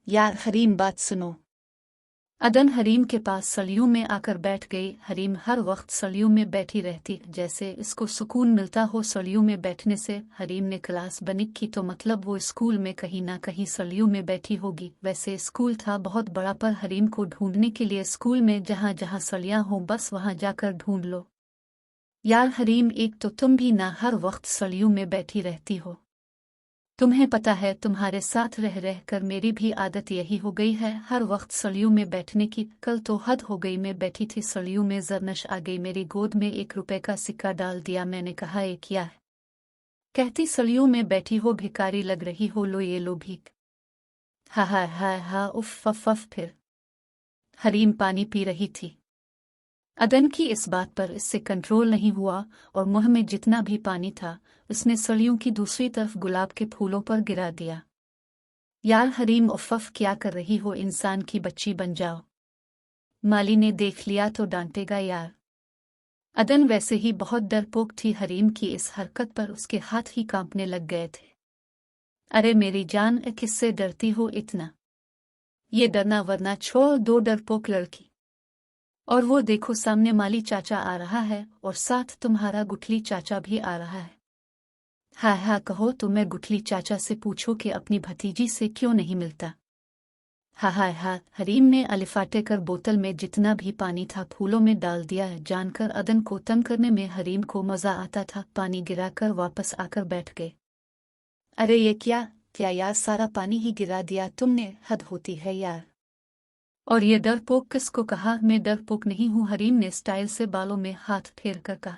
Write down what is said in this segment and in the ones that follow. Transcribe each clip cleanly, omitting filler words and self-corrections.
यार हरीम बात सुनो। अदन हरीम के पास सलियों में आकर बैठ गई। हरीम हर वक्त सलियों में बैठी रहती, जैसे इसको सुकून मिलता हो सलियों में बैठने से। हरीम ने क्लास बनिक की तो मतलब वो स्कूल में कहीं ना कहीं सलियों में बैठी होगी। वैसे स्कूल था बहुत बड़ा, पर हरीम को ढूंढने के लिए स्कूल में जहाँ जहाँ सलियाँ हों बस वहाँ जाकर ढूंढ लो। यार हरीम, एक तो तुम भी ना हर वक्त सलियों में बैठी रहती हो। तुम्हें पता है तुम्हारे साथ रह रह कर मेरी भी आदत यही हो गई है, हर वक्त सलियों में बैठने की। कल तो हद हो गई, मैं बैठी थी सलियों में, जरनश आ गई मेरी गोद में, 1 रुपए का सिक्का डाल दिया। मैंने कहा ये क्या है? कहती सलियों में बैठी हो, भिखारी लग रही हो, लो ये लो भीख। हा हा हा हा, उफ फफ फफ। फिर हरीम पानी पी रही थी। अदन की इस बात पर इससे कंट्रोल नहीं हुआ और मुंह में जितना भी पानी था उसने सलियों की दूसरी तरफ गुलाब के फूलों पर गिरा दिया। यार हरीम, उफ़ क्या कर रही हो, इंसान की बच्ची बन जाओ। माली ने देख लिया तो डांटेगा यार। अदन वैसे ही बहुत डरपोक थी, हरीम की इस हरकत पर उसके हाथ ही कांपने लग गए थे। अरे मेरी जान, किससे डरती हो इतना? ये डरना वरना छोड़ दो, डरपोक लड़की। और वो देखो सामने माली चाचा आ रहा है और साथ तुम्हारा गुठली चाचा भी आ रहा है। हाँ हाँ कहो तो मैं गुठली चाचा से पूछो कि अपनी भतीजी से क्यों नहीं मिलता। हा हा हा। हरीम ने अलिफाटे कर बोतल में जितना भी पानी था फूलों में डाल दिया। जानकर अदन को तंग करने में हरीम को मजा आता था। पानी गिराकर वापस आकर बैठ गए। अरे ये क्या क्या यार, सारा पानी ही गिरा दिया तुमने, हद होती है यार। और ये डरपोक किसको कहा? मैं डरपोक नहीं हूं, हरीम ने स्टाइल से बालों में हाथ फेर कर कहा।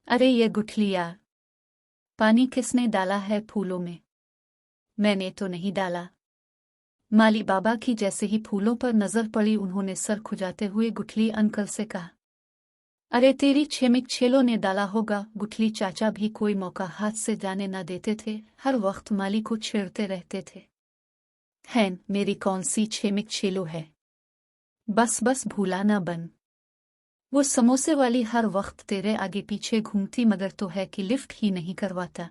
अरे ये गुठली यार, पानी किसने डाला है फूलों में? मैंने तो नहीं डाला। माली बाबा की जैसे ही फूलों पर नजर पड़ी उन्होंने सर खुजाते हुए गुठली अंकल से कहा। अरे तेरी छेमिक छेलों ने डाला होगा। गुठली चाचा भी कोई मौका हाथ से जाने ना देते थे, हर वक्त माली को छेड़ते रहते थे। हैं, मेरी कौन सी छेमिक छेलो है? बस बस भूला ना बन। वो समोसे वाली हर वक्त तेरे आगे पीछे घूमती, मगर तो है कि लिफ्ट ही नहीं करवाता।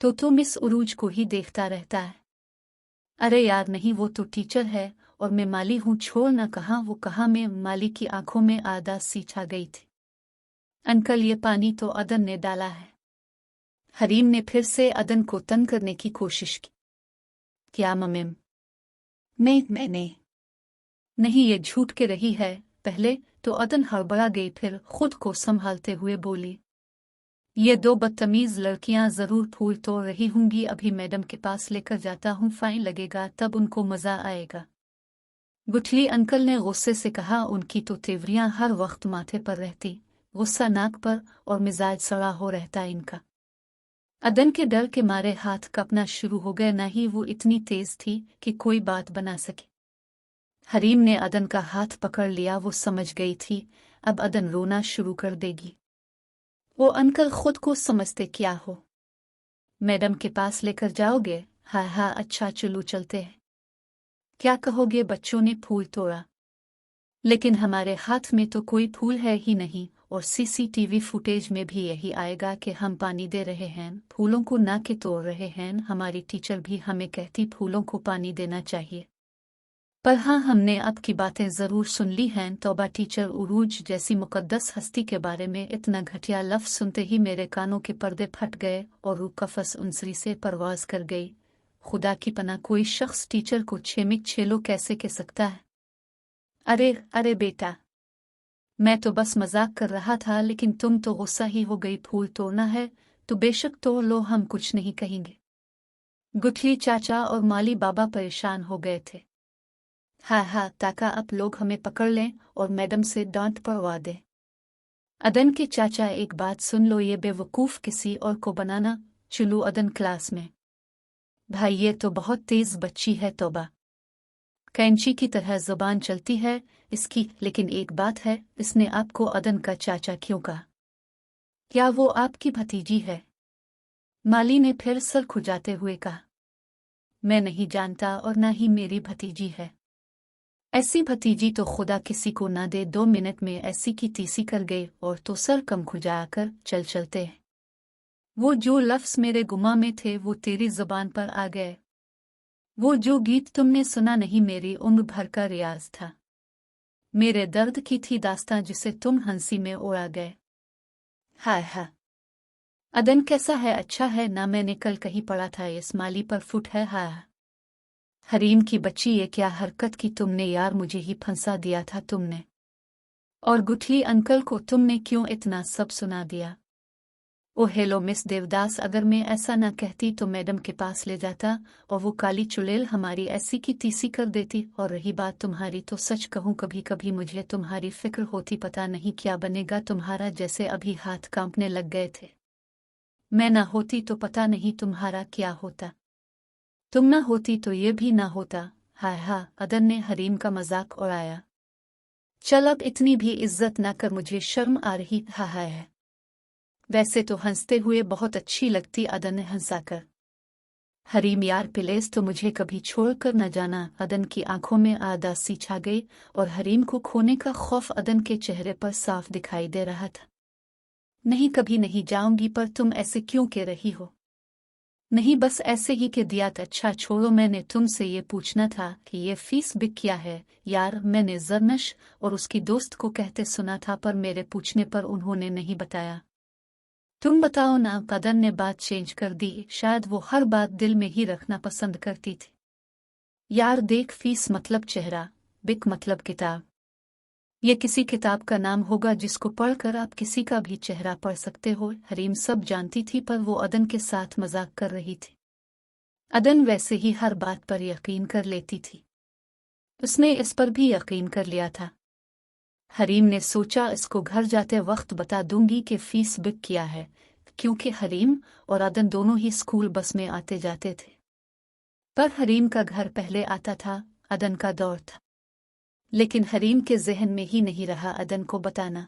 तो मिस उरूज को ही देखता रहता है। अरे यार नहीं, वो तो टीचर है और मैं माली हूँ, छोड़ ना। कहाँ वो कहाँ मैं? माली की आंखों में आदास सी छा गई थी। अंकल ये पानी तो अदन ने डाला है। हरीम ने फिर से अदन को तंग करने की कोशिश की। क्या मम्मी? मैंने नहीं, ये झूठ के रही है। पहले तो अदन हड़बड़ा गई, फिर खुद को संभालते हुए बोली, ये दो बदतमीज लड़कियां जरूर फूल तोड़ रही होंगी, अभी मैडम के पास लेकर जाता हूँ, फाइन लगेगा तब उनको मजा आएगा। गुठली अंकल ने गुस्से से कहा। उनकी तो तेवरियां हर वक्त माथे पर रहती, गुस्सा नाक पर और मिजाज सड़ा हो रहता इनका। अदन के डर के मारे हाथ कांपना शुरू हो गए, ना ही वो इतनी तेज थी कि कोई बात बना सके। हरीम ने अदन का हाथ पकड़ लिया, वो समझ गई थी अब अदन रोना शुरू कर देगी। वो अंकल खुद को समझते क्या हो? मैडम के पास लेकर जाओगे? हाँ हाँ अच्छा चलो चलते हैं। क्या कहोगे? बच्चों ने फूल तोड़ा, लेकिन हमारे हाथ में तो कोई फूल है ही नहीं, और सीसीटीवी फुटेज में भी यही आएगा कि हम पानी दे रहे हैं, फूलों को ना कि तोड़ रहे हैं। हमारी टीचर भी हमें कहती फूलों को पानी देना चाहिए। पर हाँ, हमने अब की बातें जरूर सुन ली हैं। तौबा, टीचर उरूज जैसी मुकद्दस हस्ती के बारे में इतना घटिया लफ्ज सुनते ही मेरे कानों के पर्दे फट गए और रूह कफस उनसरी से परवाज कर गई। खुदा की पनाह, कोई शख्स टीचर को छेमिक छेलो कैसे कह सकता है? अरे अरे बेटा, मैं तो बस मजाक कर रहा था, लेकिन तुम तो गुस्सा ही हो गई। फूल तोड़ना है तो बेशक तोड़ लो, हम कुछ नहीं कहेंगे। गुठली चाचा और माली बाबा परेशान हो गए थे। हाँ हाँ, ताका अब लोग हमें पकड़ लें और मैडम से डांट पड़वा दें। अदन के चाचा, एक बात सुन लो, ये बेवकूफ़ किसी और को बनाना। चलो अदन क्लास में। भाई ये तो बहुत तेज बच्ची है, तौबा, कैंची की तरह जुबान चलती है इसकी। लेकिन एक बात है, इसने आपको अदन का चाचा क्यों कहा? क्या वो आपकी भतीजी है? माली ने फिर सर खुजाते हुए कहा। मैं नहीं जानता और ना ही मेरी भतीजी है। ऐसी भतीजी तो खुदा किसी को ना दे। 2 मिनट में ऐसी की तीसी कर गए और तो सर कम खुजाकर चलते हैं। वो जो लफ्ज़ मेरे गुमा में थे वो तेरी जुबान पर आ गए। वो जो गीत तुमने सुना नहीं मेरी उम्र भर का रियाज था। मेरे दर्द की थी दास्तां जिसे तुम हंसी में उड़ा गए। हाय हाय अदन कैसा है, अच्छा है ना, मैंने कल कहीं पढ़ा था इस माली पर फुट है। हाय हरीम की बच्ची, ये क्या हरकत की तुमने यार, मुझे ही फंसा दिया था तुमने। और गुठली अंकल को तुमने क्यों इतना सब सुना दिया। ओ हेलो मिस देवदास, अगर मैं ऐसा ना कहती तो मैडम के पास ले जाता और वो काली चुड़ैल हमारी ऐसी की तीसी कर देती। और रही बात तुम्हारी तो सच कहूँ कभी कभी मुझे तुम्हारी फिक्र होती, पता नहीं क्या बनेगा तुम्हारा, जैसे अभी हाथ कांपने लग गए थे। मैं ना होती तो पता नहीं तुम्हारा क्या होता, तुम ना होती तो ये भी ना होता। हाय हा, अदन ने हरीम का मजाक उड़ाया। चल अब इतनी भी इज्जत ना कर, मुझे शर्म आ रही। हाय है वैसे तो हंसते हुए बहुत अच्छी लगती, अदन ने हंसाकर। हरीम यार प्लीज तो मुझे कभी छोड़कर न जाना। अदन की आंखों में आदासी छा गई और हरीम को खोने का खौफ अदन के चेहरे पर साफ दिखाई दे रहा था। नहीं कभी नहीं जाऊंगी, पर तुम ऐसे क्यों कह रही हो। नहीं बस ऐसे ही कह दिया। अच्छा छोड़ो, मैंने तुमसे ये पूछना था कि ये फीस बिक क्या है। यार मैंने जरनश और उसकी दोस्त को कहते सुना था, पर मेरे पूछने पर उन्होंने नहीं बताया। तुम बताओ ना। अदन ने बात चेंज कर दी, शायद वो हर बात दिल में ही रखना पसंद करती थी। यार देख, फीस मतलब चेहरा, बिक मतलब किताब। ये किसी किताब का नाम होगा जिसको पढ़कर आप किसी का भी चेहरा पढ़ सकते हो। हरीम सब जानती थी, पर वो अदन के साथ मजाक कर रही थी। अदन वैसे ही हर बात पर यकीन कर लेती थी, उसने इस पर भी यकीन कर लिया था। हरीम ने सोचा इसको घर जाते वक्त बता दूंगी कि फीस बिक किया है, क्योंकि हरीम और अदन दोनों ही स्कूल बस में आते जाते थे। पर हरीम का घर पहले आता था, अदन का दौर था। लेकिन हरीम के जहन में ही नहीं रहा अदन को बताना।